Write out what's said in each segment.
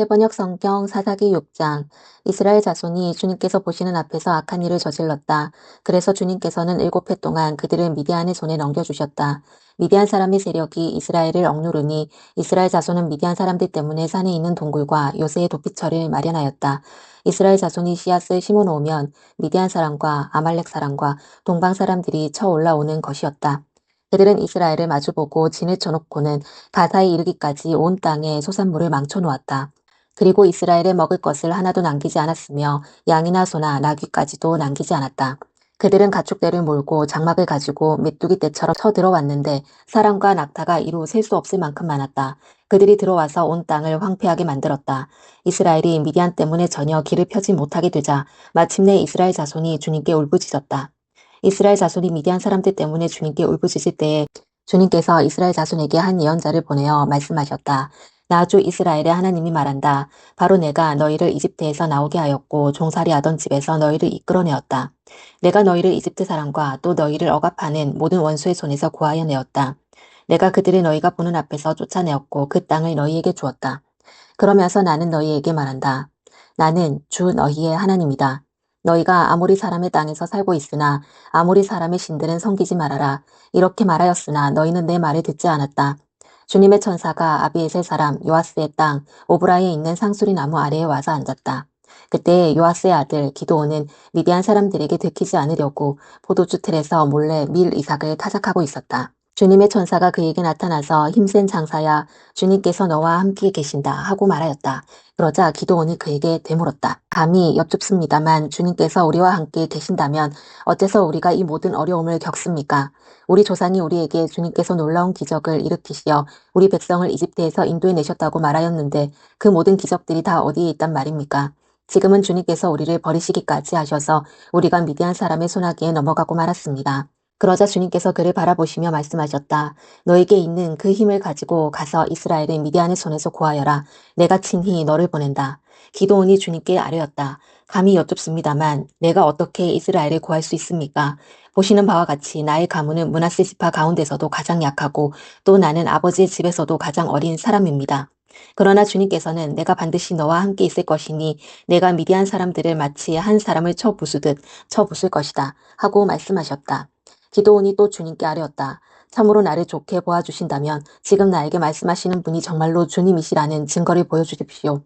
세번역 성경 사사기 6장. 이스라엘 자손이 주님께서 보시는 앞에서 악한 일을 저질렀다. 그래서 주님께서는 7해 동안 그들을 미디안의 손에 넘겨주셨다. 미디안 사람의 세력이 이스라엘을 억누르니 이스라엘 자손은 미디안 사람들 때문에 산에 있는 동굴과 요새의 도피처를 마련하였다. 이스라엘 자손이 씨앗을 심어 놓으면 미디안 사람과 아말렉 사람과 동방 사람들이 쳐 올라오는 것이었다. 그들은 이스라엘을 마주보고 진을 쳐놓고는 가사에 이르기까지 온 땅에 소산물을 망쳐놓았다. 그리고 이스라엘에 먹을 것을 하나도 남기지 않았으며 양이나 소나 나귀까지도 남기지 않았다. 그들은 가축대를 몰고 장막을 가지고 메뚜기 떼처럼 쳐들어왔는데 사람과 낙타가 이루 셀 수 없을 만큼 많았다. 그들이 들어와서 온 땅을 황폐하게 만들었다. 이스라엘이 미디안 때문에 전혀 길을 펴지 못하게 되자 마침내 이스라엘 자손이 주님께 울부짖었다. 이스라엘 자손이 미디안 사람들 때문에 주님께 울부짖을 때에 주님께서 이스라엘 자손에게 한 예언자를 보내어 말씀하셨다. 나 주 이스라엘의 하나님이 말한다. 바로 내가 너희를 이집트에서 나오게 하였고 종살이하던 집에서 너희를 이끌어내었다. 내가 너희를 이집트 사람과 또 너희를 억압하는 모든 원수의 손에서 구하여 내었다. 내가 그들을 너희가 보는 앞에서 쫓아내었고 그 땅을 너희에게 주었다. 그러면서 나는 너희에게 말한다. 나는 주 너희의 하나님이다. 너희가 아모리 사람의 땅에서 살고 있으나 아모리 사람의 신들은 섬기지 말아라. 이렇게 말하였으나 너희는 내 말을 듣지 않았다. 주님의 천사가 아비에셀 사람 요아스의 땅 오브라에 있는 상수리 나무 아래에 와서 앉았다. 그때 요아스의 아들 기드온은 미디안 사람들에게 들키지 않으려고 포도주 틀에서 몰래 밀 이삭을 타작하고 있었다. 주님의 천사가 그에게 나타나서 힘센 장사야 주님께서 너와 함께 계신다 하고 말하였다. 그러자 기드온이 그에게 되물었다. 감히 여쭙습니다만 주님께서 우리와 함께 계신다면 어째서 우리가 이 모든 어려움을 겪습니까? 우리 조상이 우리에게 주님께서 놀라운 기적을 일으키시어 우리 백성을 이집트에서 인도해 내셨다고 말하였는데 그 모든 기적들이 다 어디에 있단 말입니까? 지금은 주님께서 우리를 버리시기까지 하셔서 우리가 미디안 사람의 손아귀에 넘어가고 말았습니다. 그러자 주님께서 그를 바라보시며 말씀하셨다. 너에게 있는 그 힘을 가지고 가서 이스라엘의 미디안의 손에서 구하여라. 내가 친히 너를 보낸다. 기드온이 주님께 아뢰었다. 감히 여쭙습니다만 내가 어떻게 이스라엘을 구할 수 있습니까? 보시는 바와 같이 나의 가문은 므낫세 지파 가운데서도 가장 약하고 또 나는 아버지의 집에서도 가장 어린 사람입니다. 그러나 주님께서는 내가 반드시 너와 함께 있을 것이니 내가 미디안 사람들을 마치 한 사람을 쳐 부수듯 쳐 부술 것이다 하고 말씀하셨다. 기드온이 또 주님께 아뢰었다. 참으로 나를 좋게 보아주신다면 지금 나에게 말씀하시는 분이 정말로 주님이시라는 증거를 보여주십시오.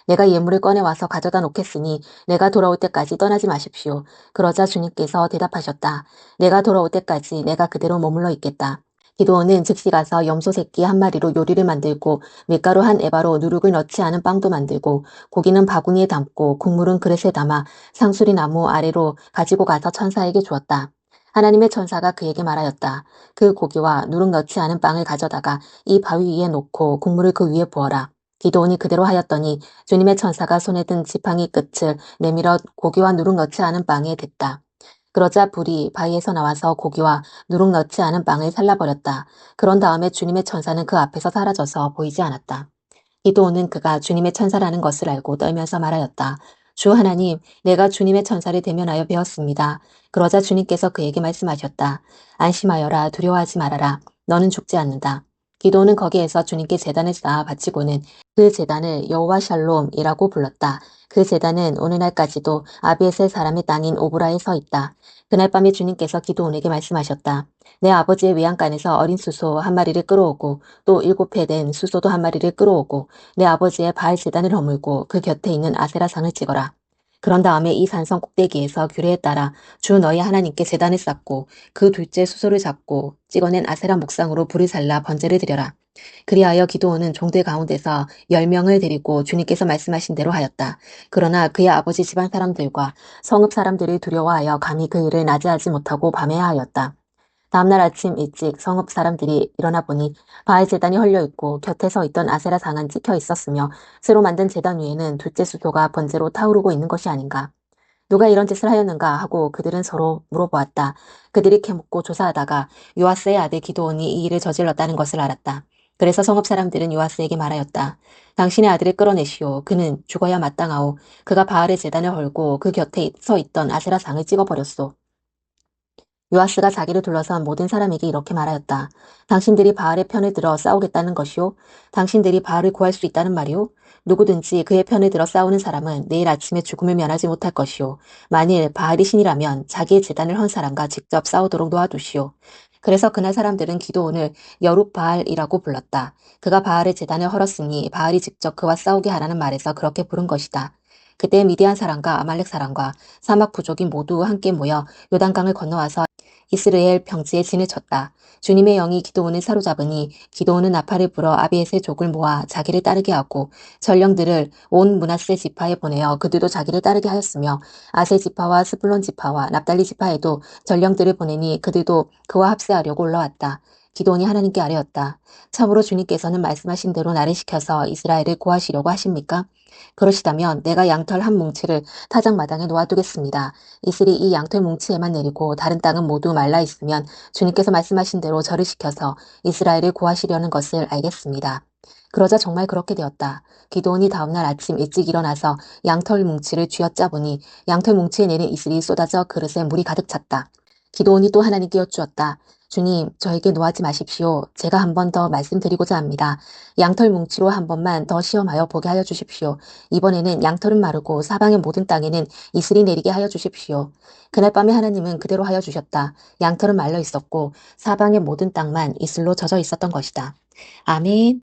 내가 예물을 꺼내와서 가져다 놓겠으니 내가 돌아올 때까지 떠나지 마십시오. 그러자 주님께서 대답하셨다. 내가 돌아올 때까지 내가 그대로 머물러 있겠다. 기드온은 즉시 가서 염소 새끼 한 마리로 요리를 만들고 밀가루 한 에바로 누룩을 넣지 않은 빵도 만들고 고기는 바구니에 담고 국물은 그릇에 담아 상수리 나무 아래로 가지고 가서 천사에게 주었다. 하나님의 천사가 그에게 말하였다. 그 고기와 누룩 넣지 않은 빵을 가져다가 이 바위 위에 놓고 국물을 그 위에 부어라. 기드온이 그대로 하였더니 주님의 천사가 손에 든 지팡이 끝을 내밀어 고기와 누룩 넣지 않은 빵에 댔다. 그러자 불이 바위에서 나와서 고기와 누룩 넣지 않은 빵을 살라버렸다. 그런 다음에 주님의 천사는 그 앞에서 사라져서 보이지 않았다. 기드온은 그가 주님의 천사라는 것을 알고 떨면서 말하였다. 주 하나님, 내가 주님의 천사를 대면하여 배웠습니다. 그러자 주님께서 그에게 말씀하셨다. 안심하여라, 두려워하지 말아라. 너는 죽지 않는다. 기도는 거기에서 주님께 제단을 쌓아 바치고는 그 제단을 여호와 샬롬이라고 불렀다. 그 제단은 오늘날까지도 아비에셀 사람의 땅인 오브라에 서 있다. 그날 밤에 주님께서 기도온에게 말씀하셨다. 내 아버지의 외양간에서 어린 수소 한 마리를 끌어오고 또 7해 된 수소도 한 마리를 끌어오고 내 아버지의 바알 제단을 허물고 그 곁에 있는 아세라상을 찍어라. 그런 다음에 이 산성 꼭대기에서 규례에 따라 주 너희 하나님께 제단을 쌓고 그 둘째 수소를 잡고 찍어낸 아세라 목상으로 불을 살라 번제를 드려라. 그리하여 기드온은 종들 가운데서 10명을 데리고 주님께서 말씀하신 대로 하였다. 그러나 그의 아버지 집안 사람들과 성읍 사람들이 두려워하여 감히 그 일을 낮에 하지 못하고 밤에 하였다. 다음날 아침 일찍 성읍 사람들이 일어나 보니 바알 제단이 헐려있고 곁에 서 있던 아세라 상은 찍혀 있었으며 새로 만든 제단 위에는 둘째 수소가 번제로 타오르고 있는 것이 아닌가. 누가 이런 짓을 하였는가 하고 그들은 서로 물어보았다. 그들이 캐묻고 조사하다가 요아스의 아들 기드온이 이 일을 저질렀다는 것을 알았다. 그래서 성읍 사람들은 요아스에게 말하였다. 당신의 아들을 끌어내시오. 그는 죽어야 마땅하오. 그가 바알의 제단을 헐고 그 곁에 서 있던 아세라 상을 찍어버렸소. 요아스가 자기를 둘러싼 모든 사람에게 이렇게 말하였다. 당신들이 바알의 편을 들어 싸우겠다는 것이요? 당신들이 바알을 구할 수 있다는 말이요? 누구든지 그의 편을 들어 싸우는 사람은 내일 아침에 죽음을 면하지 못할 것이요. 만일 바알이 신이라면 자기의 제단을 헌 사람과 직접 싸우도록 놓아두시오. 그래서 그날 사람들은 기도온을 여룻바알이라고 불렀다. 그가 바알의 제단을 헐었으니 바알이 직접 그와 싸우게 하라는 말에서 그렇게 부른 것이다. 그때 미디안 사람과 아말렉 사람과 사막 부족이 모두 함께 모여 요단강을 건너와서 이스라엘 평지에 진을 쳤다. 주님의 영이 기드온을 사로잡으니 기드온은 나팔을 불어 아비에셀 족을 모아 자기를 따르게 하고 전령들을 온 므낫세 지파에 보내어 그들도 자기를 따르게 하였으며 아세 지파와 스불론 지파와 납달리 지파에도 전령들을 보내니 그들도 그와 합세하려고 올라왔다. 기드온이 하나님께 아뢰었다. 참으로 주님께서는 말씀하신 대로 나를 시켜서 이스라엘을 구하시려고 하십니까? 그러시다면 내가 양털 한 뭉치를 타작마당에 놓아두겠습니다. 이슬이 이 양털 뭉치에만 내리고 다른 땅은 모두 말라 있으면 주님께서 말씀하신 대로 저를 시켜서 이스라엘을 구하시려는 것을 알겠습니다. 그러자 정말 그렇게 되었다. 기드온이 다음날 아침 일찍 일어나서 양털 뭉치를 쥐어짜보니 양털 뭉치에 내린 이슬이 쏟아져 그릇에 물이 가득 찼다. 기드온이 또 하나님께 여쭈었다. 주님, 저에게 노하지 마십시오. 제가 한 번 더 말씀드리고자 합니다. 양털 뭉치로 한 번만 더 시험하여 보게 하여 주십시오. 이번에는 양털은 마르고 사방의 모든 땅에는 이슬이 내리게 하여 주십시오. 그날 밤에 하나님은 그대로 하여 주셨다. 양털은 말라 있었고 사방의 모든 땅만 이슬로 젖어 있었던 것이다. 아멘.